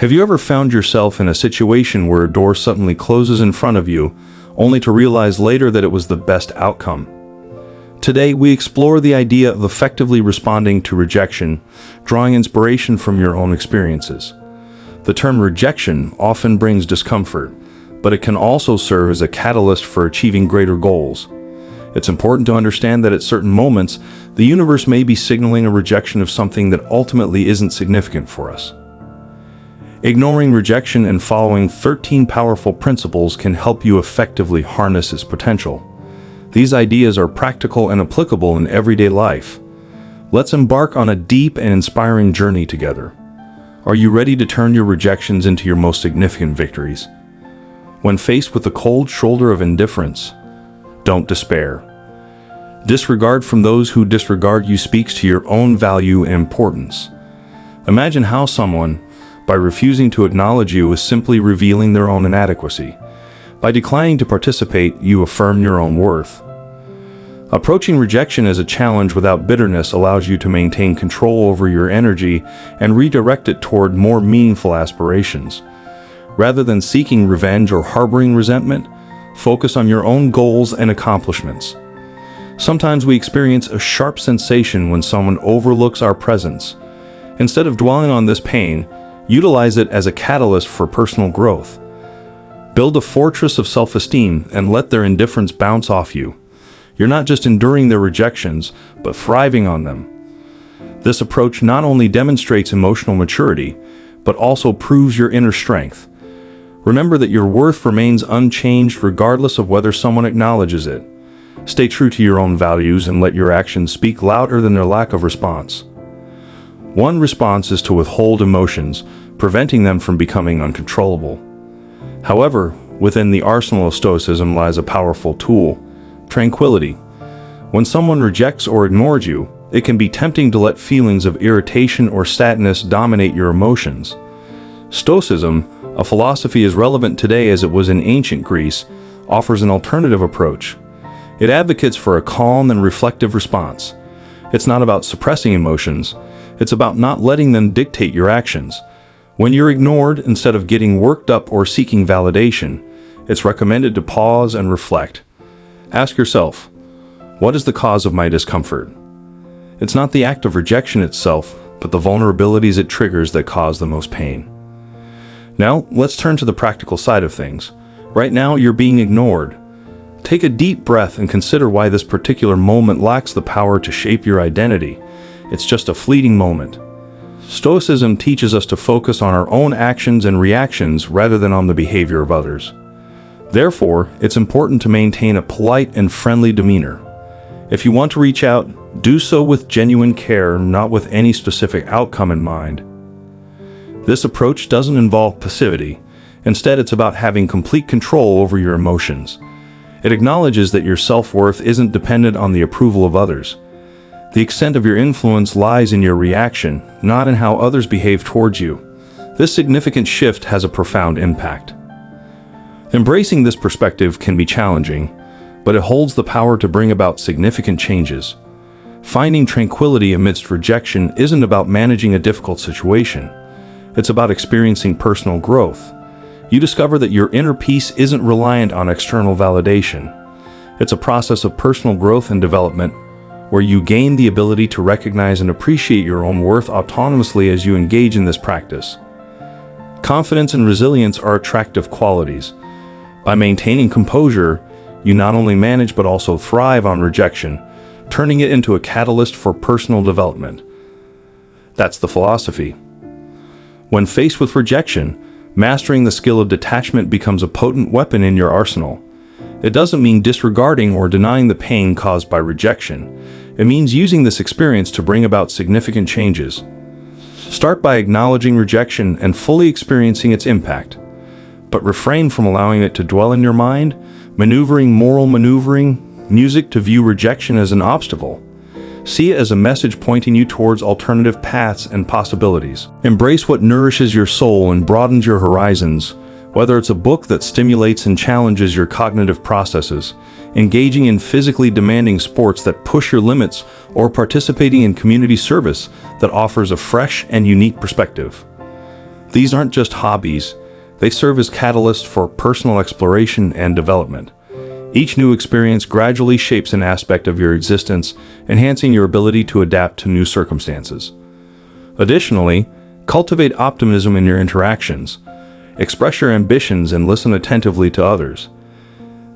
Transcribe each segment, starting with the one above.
Have you ever found yourself in a situation where a door suddenly closes in front of you, only to realize later that it was the best outcome? Today, we explore the idea of effectively responding to rejection, drawing inspiration from your own experiences. The term rejection often brings discomfort, but it can also serve as a catalyst for achieving greater goals. It's important to understand that at certain moments, the universe may be signaling a rejection of something that ultimately isn't significant for us. Ignoring rejection and following 13 powerful principles can help you effectively harness its potential. These ideas are practical and applicable in everyday life. Let's embark on a deep and inspiring journey together. Are you ready to turn your rejections into your most significant victories? When faced with the cold shoulder of indifference, don't despair. Disregard from those who disregard you speaks to your own value and importance. Imagine how someone, by refusing to acknowledge you, is simply revealing their own inadequacy. By declining to participate, you affirm your own worth. Approaching rejection as a challenge without bitterness allows you to maintain control over your energy and redirect it toward more meaningful aspirations. Rather than seeking revenge or harboring resentment, focus on your own goals and accomplishments. Sometimes we experience a sharp sensation when someone overlooks our presence. Instead of dwelling on this pain, utilize it as a catalyst for personal growth. Build a fortress of self-esteem and let their indifference bounce off you. You're not just enduring their rejections, but thriving on them. This approach not only demonstrates emotional maturity, but also proves your inner strength. Remember that your worth remains unchanged regardless of whether someone acknowledges it. Stay true to your own values and let your actions speak louder than their lack of response. One response is to withhold emotions, preventing them from becoming uncontrollable. However, within the arsenal of Stoicism lies a powerful tool: tranquility. When someone rejects or ignores you, it can be tempting to let feelings of irritation or sadness dominate your emotions. Stoicism, a philosophy as relevant today as it was in ancient Greece, offers an alternative approach. It advocates for a calm and reflective response. It's not about suppressing emotions, it's about not letting them dictate your actions. When you're ignored, instead of getting worked up or seeking validation, it's recommended to pause and reflect. Ask yourself, what is the cause of my discomfort? It's not the act of rejection itself, but the vulnerabilities it triggers that cause the most pain. Now, let's turn to the practical side of things. Right now, you're being ignored. Take a deep breath and consider why this particular moment lacks the power to shape your identity. It's just a fleeting moment. Stoicism teaches us to focus on our own actions and reactions rather than on the behavior of others. Therefore, it's important to maintain a polite and friendly demeanor. If you want to reach out, do so with genuine care, not with any specific outcome in mind. This approach doesn't involve passivity. Instead, it's about having complete control over your emotions. It acknowledges that your self-worth isn't dependent on the approval of others. The extent of your influence lies in your reaction, not in how others behave towards you. This significant shift has a profound impact. Embracing this perspective can be challenging, but it holds the power to bring about significant changes. Finding tranquility amidst rejection isn't about managing a difficult situation. It's about experiencing personal growth. You discover that your inner peace isn't reliant on external validation. It's a process of personal growth and development, where you gain the ability to recognize and appreciate your own worth autonomously as you engage in this practice. Confidence and resilience are attractive qualities. By maintaining composure, you not only manage but also thrive on rejection, turning it into a catalyst for personal development. That's the philosophy. When faced with rejection, mastering the skill of detachment becomes a potent weapon in your arsenal. It doesn't mean disregarding or denying the pain caused by rejection. It means using this experience to bring about significant changes. Start by acknowledging rejection and fully experiencing its impact, but refrain from allowing it to dwell in your mind, moral maneuvering music to view rejection as an obstacle. See it as a message pointing you towards alternative paths and possibilities. Embrace what nourishes your soul and broadens your horizons, whether it's a book that stimulates and challenges your cognitive processes, engaging in physically demanding sports that push your limits, or participating in community service that offers a fresh and unique perspective. These aren't just hobbies, they serve as catalysts for personal exploration and development. Each new experience gradually shapes an aspect of your existence, enhancing your ability to adapt to new circumstances. Additionally, cultivate optimism in your interactions. Express your ambitions and listen attentively to others.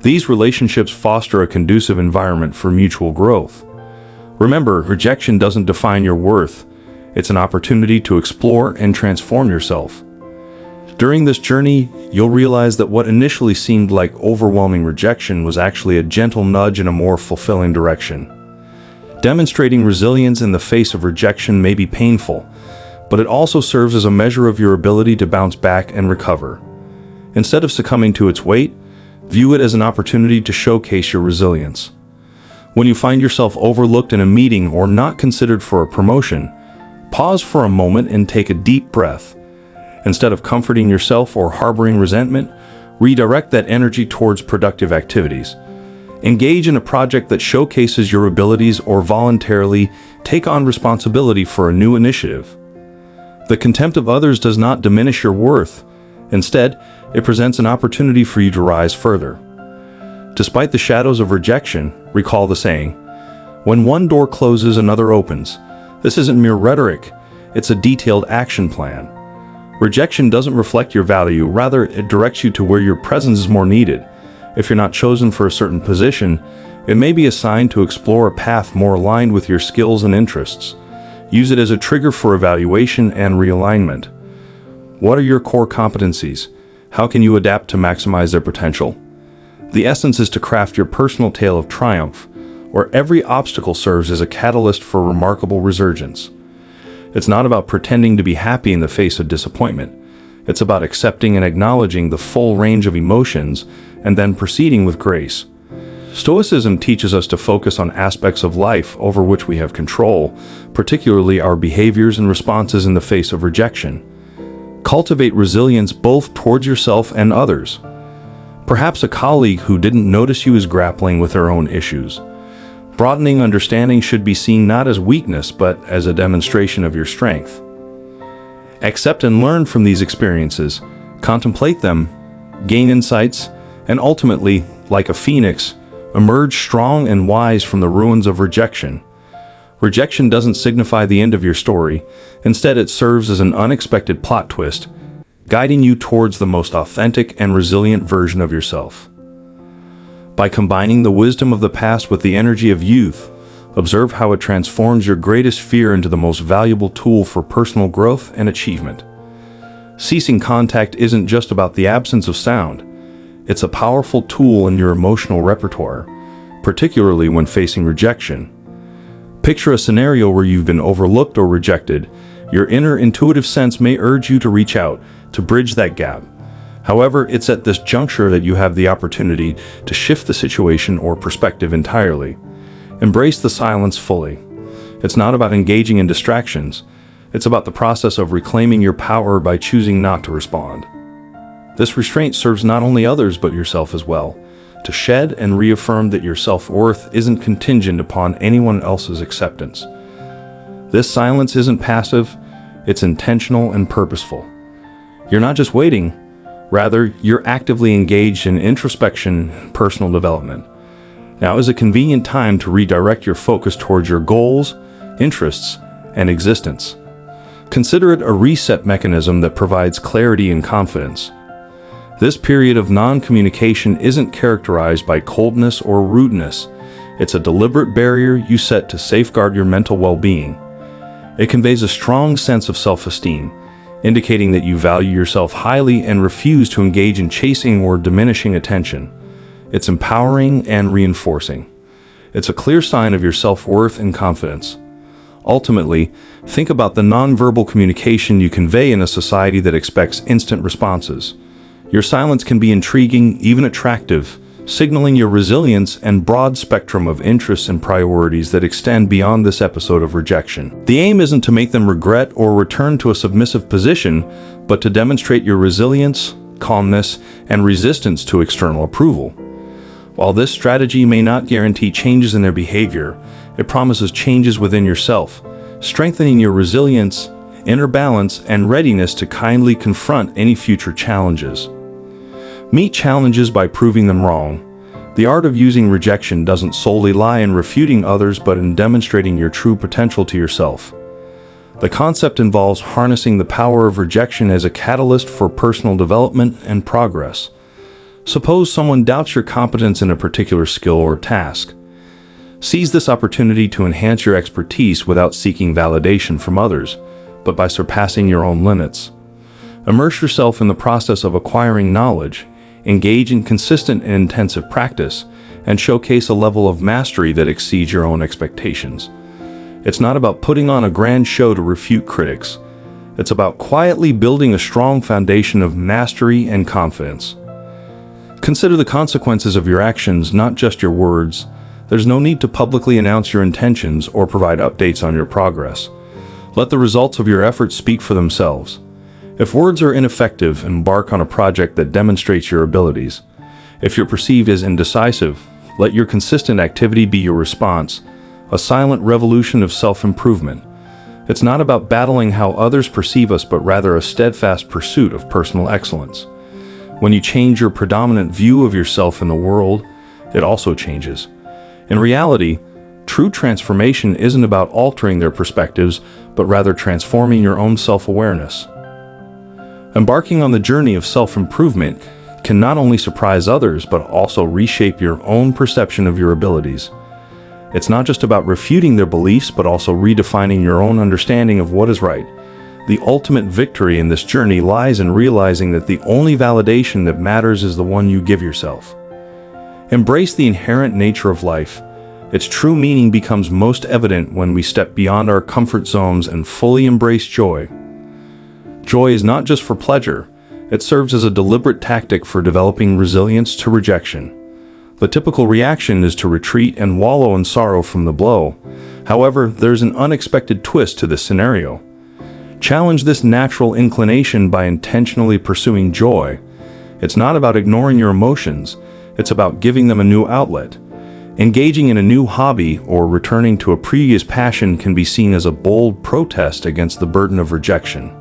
These relationships foster a conducive environment for mutual growth. Remember, rejection doesn't define your worth. It's an opportunity to explore and transform yourself. During this journey, you'll realize that what initially seemed like overwhelming rejection was actually a gentle nudge in a more fulfilling direction. Demonstrating resilience in the face of rejection may be painful, but it also serves as a measure of your ability to bounce back and recover. Instead of succumbing to its weight, view it as an opportunity to showcase your resilience. When you find yourself overlooked in a meeting or not considered for a promotion, pause for a moment and take a deep breath. Instead of comforting yourself or harboring resentment, redirect that energy towards productive activities. Engage in a project that showcases your abilities or voluntarily take on responsibility for a new initiative. The contempt of others does not diminish your worth. Instead, it presents an opportunity for you to rise further. Despite the shadows of rejection, recall the saying, "When one door closes, another opens." This isn't mere rhetoric, it's a detailed action plan. Rejection doesn't reflect your value, rather it directs you to where your presence is more needed. If you're not chosen for a certain position, it may be a sign to explore a path more aligned with your skills and interests. Use it as a trigger for evaluation and realignment. What are your core competencies? How can you adapt to maximize their potential? The essence is to craft your personal tale of triumph, where every obstacle serves as a catalyst for remarkable resurgence. It's not about pretending to be happy in the face of disappointment. It's about accepting and acknowledging the full range of emotions and then proceeding with grace. Stoicism teaches us to focus on aspects of life over which we have control, particularly our behaviors and responses in the face of rejection. Cultivate resilience both towards yourself and others. Perhaps a colleague who didn't notice you is grappling with their own issues. Broadening understanding should be seen not as weakness, but as a demonstration of your strength. Accept and learn from these experiences, contemplate them, gain insights, and ultimately, like a phoenix, emerge strong and wise from the ruins of rejection. Rejection doesn't signify the end of your story. Instead, it serves as an unexpected plot twist, guiding you towards the most authentic and resilient version of yourself. By combining the wisdom of the past with the energy of youth, observe how it transforms your greatest fear into the most valuable tool for personal growth and achievement. Ceasing contact isn't just about the absence of sound. It's a powerful tool in your emotional repertoire, particularly when facing rejection. Picture a scenario where you've been overlooked or rejected. Your inner intuitive sense may urge you to reach out, to bridge that gap. However, it's at this juncture that you have the opportunity to shift the situation or perspective entirely. Embrace the silence fully. It's not about engaging in distractions. It's about the process of reclaiming your power by choosing not to respond. This restraint serves not only others but yourself as well, to shed and reaffirm that your self-worth isn't contingent upon anyone else's acceptance. This silence isn't passive, it's intentional and purposeful. You're not just waiting, rather, you're actively engaged in introspection and personal development. Now is a convenient time to redirect your focus towards your goals, interests, and existence. Consider it a reset mechanism that provides clarity and confidence. This period of non-communication isn't characterized by coldness or rudeness. It's a deliberate barrier you set to safeguard your mental well-being. It conveys a strong sense of self-esteem, indicating that you value yourself highly and refuse to engage in chasing or diminishing attention. It's empowering and reinforcing. It's a clear sign of your self-worth and confidence. Ultimately, think about the nonverbal communication you convey in a society that expects instant responses. Your silence can be intriguing, even attractive, signaling your resilience and broad spectrum of interests and priorities that extend beyond this episode of rejection. The aim isn't to make them regret or return to a submissive position, but to demonstrate your resilience, calmness, and resistance to external approval. While this strategy may not guarantee changes in their behavior, it promises changes within yourself, strengthening your resilience inner balance, and readiness to kindly confront any future challenges. Meet challenges by proving them wrong. The art of using rejection doesn't solely lie in refuting others but in demonstrating your true potential to yourself. The concept involves harnessing the power of rejection as a catalyst for personal development and progress. Suppose someone doubts your competence in a particular skill or task. Seize this opportunity to enhance your expertise without seeking validation from others, but by surpassing your own limits. Immerse yourself in the process of acquiring knowledge, engage in consistent and intensive practice, and showcase a level of mastery that exceeds your own expectations. It's not about putting on a grand show to refute critics. It's about quietly building a strong foundation of mastery and confidence. Consider the consequences of your actions, not just your words. There's no need to publicly announce your intentions or provide updates on your progress. Let the results of your efforts speak for themselves. If words are ineffective, embark on a project that demonstrates your abilities. If you're perceived as indecisive, let your consistent activity be your response, a silent revolution of self-improvement. It's not about battling how others perceive us, but rather a steadfast pursuit of personal excellence. When you change your predominant view of yourself in the world, it also changes. In reality, true transformation isn't about altering their perspectives, but rather transforming your own self-awareness. Embarking on the journey of self-improvement can not only surprise others, but also reshape your own perception of your abilities. It's not just about refuting their beliefs, but also redefining your own understanding of what is right. The ultimate victory in this journey lies in realizing that the only validation that matters is the one you give yourself. Embrace the inherent nature of life. Its true meaning becomes most evident when we step beyond our comfort zones and fully embrace joy. Joy is not just for pleasure. It serves as a deliberate tactic for developing resilience to rejection. The typical reaction is to retreat and wallow in sorrow from the blow. However, there's an unexpected twist to this scenario. Challenge this natural inclination by intentionally pursuing joy. It's not about ignoring your emotions. It's about giving them a new outlet. Engaging in a new hobby or returning to a previous passion can be seen as a bold protest against the burden of rejection.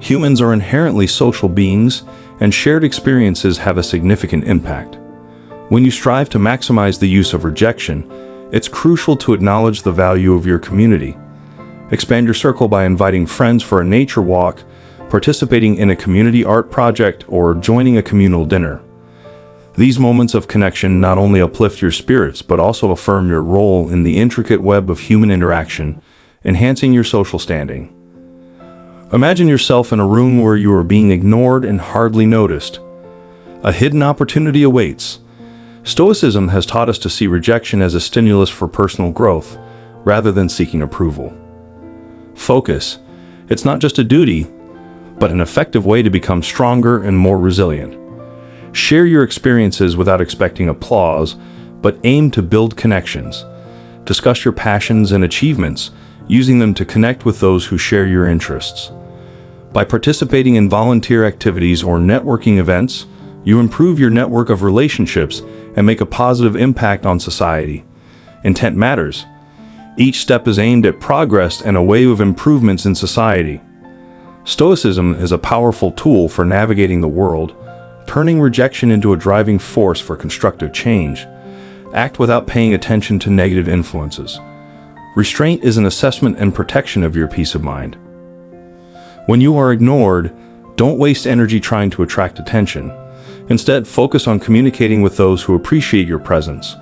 Humans are inherently social beings, and shared experiences have a significant impact. When you strive to maximize the use of rejection, it's crucial to acknowledge the value of your community. Expand your circle by inviting friends for a nature walk, participating in a community art project, or joining a communal dinner. These moments of connection not only uplift your spirits, but also affirm your role in the intricate web of human interaction, enhancing your social standing. Imagine yourself in a room where you are being ignored and hardly noticed. A hidden opportunity awaits. Stoicism has taught us to see rejection as a stimulus for personal growth, rather than seeking approval. Focus. It's not just a duty, but an effective way to become stronger and more resilient. Share your experiences without expecting applause, but aim to build connections. Discuss your passions and achievements, using them to connect with those who share your interests. By participating in volunteer activities or networking events, you improve your network of relationships and make a positive impact on society. Intent matters. Each step is aimed at progress and a wave of improvements in society. Stoicism is a powerful tool for navigating the world, turning rejection into a driving force for constructive change. Act without paying attention to negative influences. Restraint is an assessment and protection of your peace of mind. When you are ignored, don't waste energy trying to attract attention. Instead, focus on communicating with those who appreciate your presence.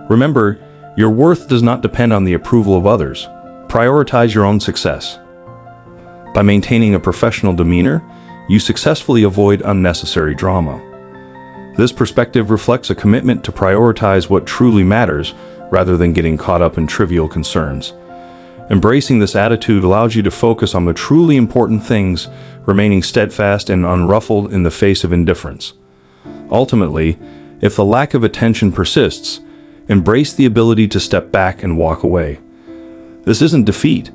Remember, your worth does not depend on the approval of others. Prioritize your own success. By maintaining a professional demeanor, you successfully avoid unnecessary drama. This perspective reflects a commitment to prioritize what truly matters rather than getting caught up in trivial concerns. Embracing this attitude allows you to focus on the truly important things, remaining steadfast and unruffled in the face of indifference. Ultimately, if the lack of attention persists, embrace the ability to step back and walk away. This isn't defeat.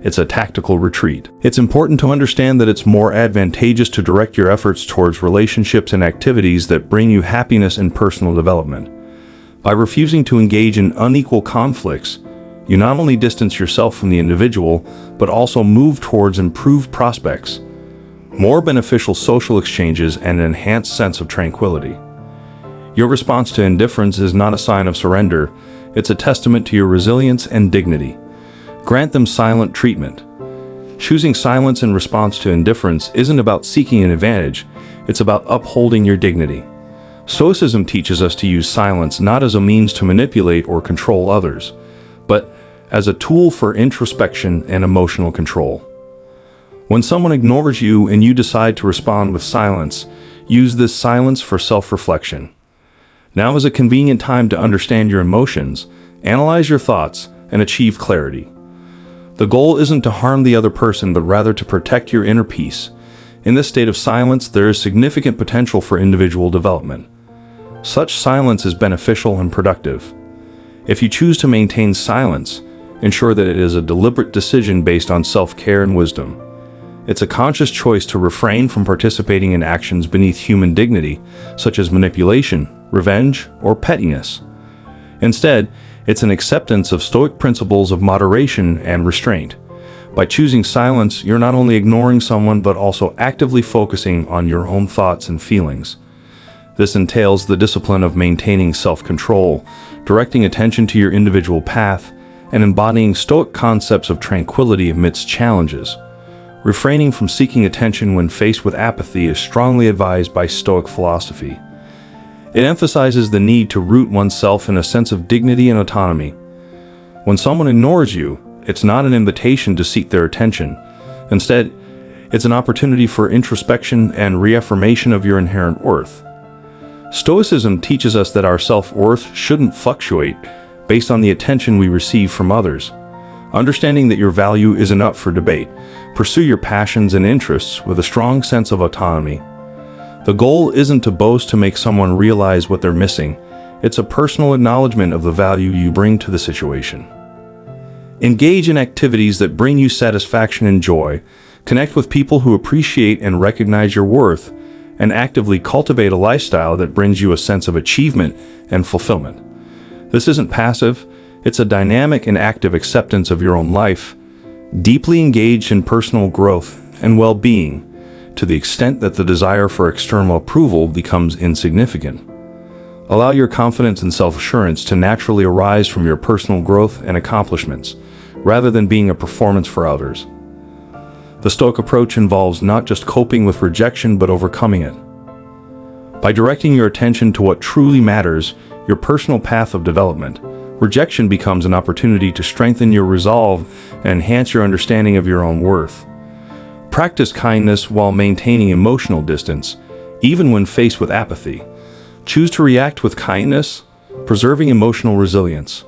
It's a tactical retreat. It's important to understand that it's more advantageous to direct your efforts towards relationships and activities that bring you happiness and personal development. By refusing to engage in unequal conflicts, You not only distance yourself from the individual, but also move towards improved prospects, more beneficial social exchanges, and an enhanced sense of tranquility. Your response to indifference is not a sign of surrender, it's a testament to your resilience and dignity. Grant them silent treatment. Choosing silence in response to indifference isn't about seeking an advantage, it's about upholding your dignity. Stoicism teaches us to use silence not as a means to manipulate or control others, but as a tool for introspection and emotional control. When someone ignores you and you decide to respond with silence, use this silence for self-reflection. Now is a convenient time to understand your emotions, analyze your thoughts, and achieve clarity. The goal isn't to harm the other person, but rather to protect your inner peace. In this state of silence, there is significant potential for individual development. Such silence is beneficial and productive. If you choose to maintain silence, ensure that it is a deliberate decision based on self-care and wisdom. It's a conscious choice to refrain from participating in actions beneath human dignity, such as manipulation, revenge, or pettiness. Instead, it's an acceptance of Stoic principles of moderation and restraint. By choosing silence, you're not only ignoring someone, but also actively focusing on your own thoughts and feelings. This entails the discipline of maintaining self-control, directing attention to your individual path, and embodying Stoic concepts of tranquility amidst challenges. Refraining from seeking attention when faced with apathy is strongly advised by Stoic philosophy. It emphasizes the need to root oneself in a sense of dignity and autonomy. When someone ignores you, it's not an invitation to seek their attention. Instead, it's an opportunity for introspection and reaffirmation of your inherent worth. Stoicism teaches us that our self-worth shouldn't fluctuate based on the attention we receive from others. Understanding that your value isn't up for debate, pursue your passions and interests with a strong sense of autonomy. The goal isn't to boast to make someone realize what they're missing. It's a personal acknowledgement of the value you bring to the situation. Engage in activities that bring you satisfaction and joy, connect with people who appreciate and recognize your worth, and actively cultivate a lifestyle that brings you a sense of achievement and fulfillment. This isn't passive, it's a dynamic and active acceptance of your own life, deeply engaged in personal growth and well-being, to the extent that the desire for external approval becomes insignificant. Allow your confidence and self-assurance to naturally arise from your personal growth and accomplishments, rather than being a performance for others. The Stoic approach involves not just coping with rejection, but overcoming it. By directing your attention to what truly matters, your personal path of development, rejection becomes an opportunity to strengthen your resolve and enhance your understanding of your own worth. Practice kindness while maintaining emotional distance, even when faced with apathy. Choose to react with kindness, preserving emotional resilience.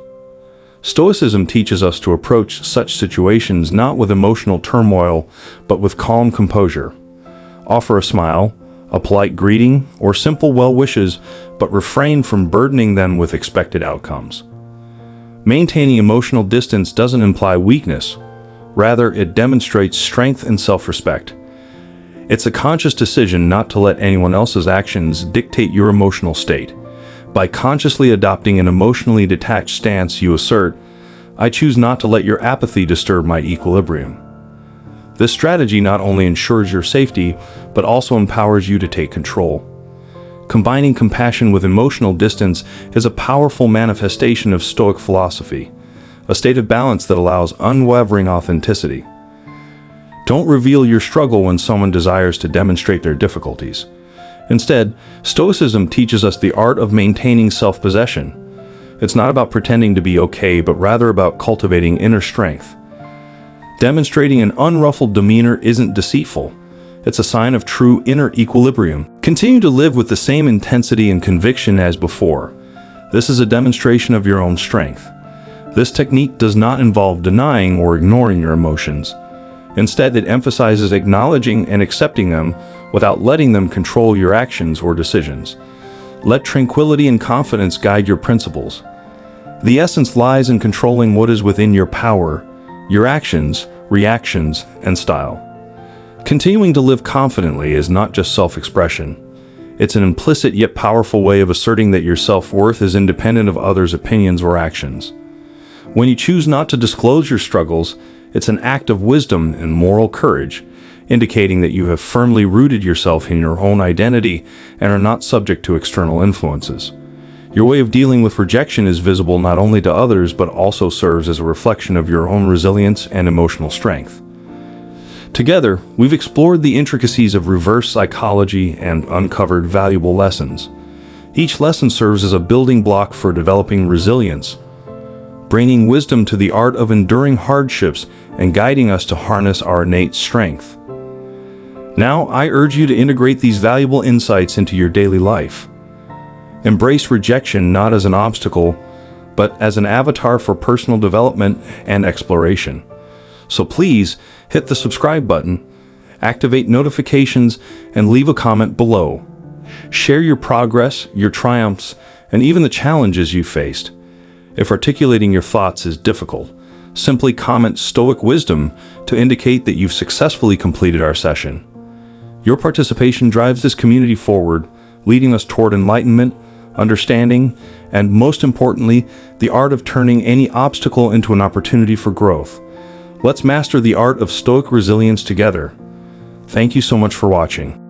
Stoicism teaches us to approach such situations not with emotional turmoil, but with calm composure. Offer a smile, a polite greeting, or simple well wishes, but refrain from burdening them with expected outcomes. Maintaining emotional distance doesn't imply weakness. Rather, it demonstrates strength and self-respect. It's a conscious decision not to let anyone else's actions dictate your emotional state. By consciously adopting an emotionally detached stance, you assert, "I choose not to let your apathy disturb my equilibrium." This strategy not only ensures your safety, but also empowers you to take control. Combining compassion with emotional distance is a powerful manifestation of Stoic philosophy, a state of balance that allows unwavering authenticity. Don't reveal your struggle when someone desires to demonstrate their difficulties. Instead, Stoicism teaches us the art of maintaining self-possession. It's not about pretending to be okay, but rather about cultivating inner strength. Demonstrating an unruffled demeanor isn't deceitful. It's a sign of true inner equilibrium. Continue to live with the same intensity and conviction as before. This is a demonstration of your own strength. This technique does not involve denying or ignoring your emotions. Instead, it emphasizes acknowledging and accepting them without letting them control your actions or decisions. Let tranquility and confidence guide your principles. The essence lies in controlling what is within your power, your actions, reactions, and style. Continuing to live confidently is not just self-expression. It's an implicit yet powerful way of asserting that your self-worth is independent of others' opinions or actions. When you choose not to disclose your struggles, it's an act of wisdom and moral courage, indicating that you have firmly rooted yourself in your own identity and are not subject to external influences. Your way of dealing with rejection is visible not only to others but also serves as a reflection of your own resilience and emotional strength. Together, we've explored the intricacies of reverse psychology and uncovered valuable lessons. Each lesson serves as a building block for developing resilience, bringing wisdom to the art of enduring hardships and guiding us to harness our innate strength. Now, I urge you to integrate these valuable insights into your daily life. Embrace rejection not as an obstacle, but as an avatar for personal development and exploration. So please, hit the subscribe button, activate notifications, and leave a comment below. Share your progress, your triumphs, and even the challenges you faced. If articulating your thoughts is difficult, simply comment Stoic wisdom to indicate that you've successfully completed our session. Your participation drives this community forward, leading us toward enlightenment, understanding, and most importantly, the art of turning any obstacle into an opportunity for growth. Let's master the art of Stoic resilience together. Thank you so much for watching.